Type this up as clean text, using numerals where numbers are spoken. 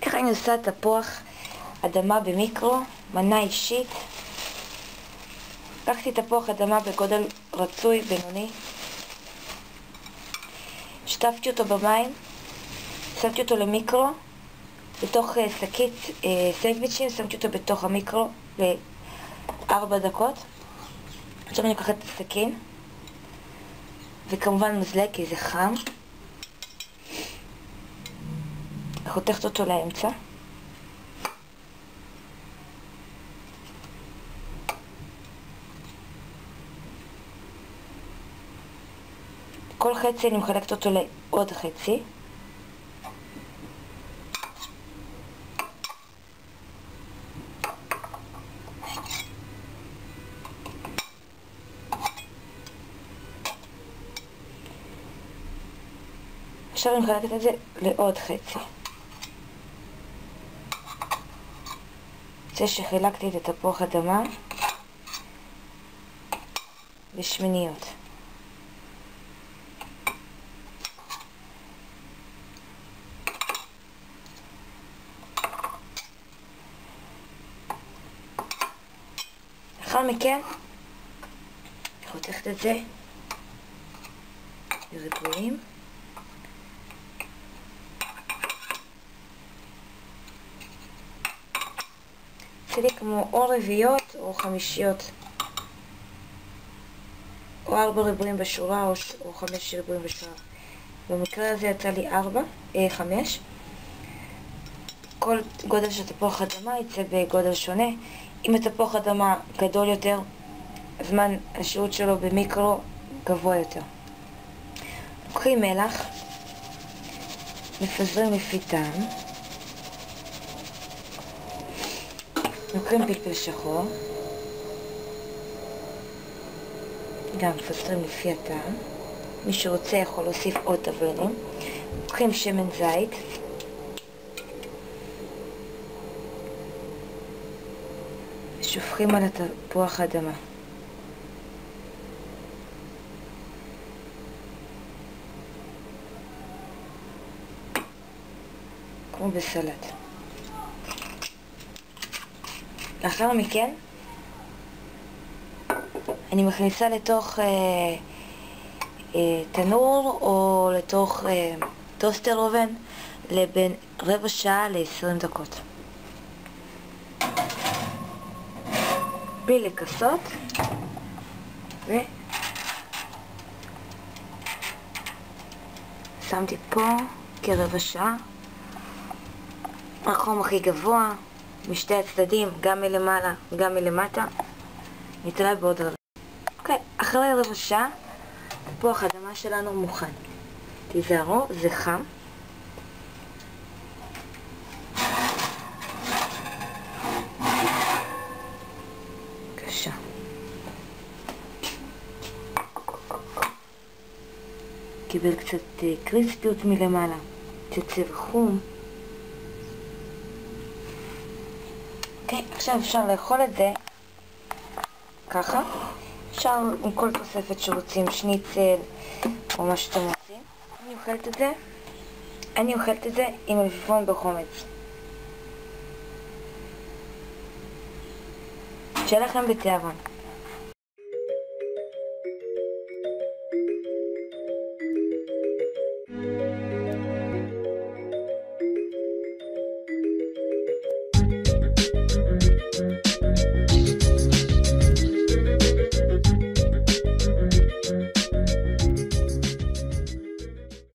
איך אני עושה תפוח אדמה במיקרו, מנה אישית. לקחתי תפוח אדמה בגודל רצוי, בינוני. שטפתי אותו במים, שמתי אותו למיקרו, בתוך שקית סנדוויצ'ים, שמתי אותו בתוך המיקרו ל4 דקות. עכשיו אני לוקחת את הסכין, וכמובן מזלג כי זה חם. חותכת אותו לאמצע. כל חצי אני מחלקת אותו לעוד חצי. עכשיו אני מחלקת את זה לעוד חצי. זה שחילקתי את התפוח אדמה לשמיניות. לאחר מכן חותכת את זה לריבועים. זה לי כמו או רביעיות או חמישיות, או 4 ריבועים בשורה או 5 ריבועים בשורה. במקרה הזה יצא לי 5. כל גודל של תפוח אדמה יצא בגודל שונה. אם התפוח אדמה גדול יותר, זמן השהות שלו במיקרו גבוה יותר. לוקחים מלח, מפזרים לפי טעם, לוקחים פלפל שחור, גם מפזרים לפי הטעם. מי שרוצה יכול להוסיף עוד תבלינים. לוקחים שמן זית, ושופכים על התפוח האדמה. כמו בסלט. לאחר מכן אני מכניסה לתוך תנור או לתוך טוסטר אובן לבין רבע שעה ל20 דקות. בלי לכסות, שמתי פה כרבע שעה. החום הכי גבוה משתי הצדדים, גם מלמעלה וגם מלמטה. נתראה בעוד רבע. אוקיי, אחרי רבע שעה תפוח האדמה שלנו מוכן. תיזהרו, זה חם. בבקשה. קיבל קצת קריספיות מלמעלה, קצת צבע חום. אוקיי, עכשיו אפשר לאכול את זה ככה. אפשר עם כל תוספת שרוצים, שניצל או מה שאתם רוצים. אני אוכלת את זה עם מלפפון בחומץ. שיהיה לכם בתיאבון.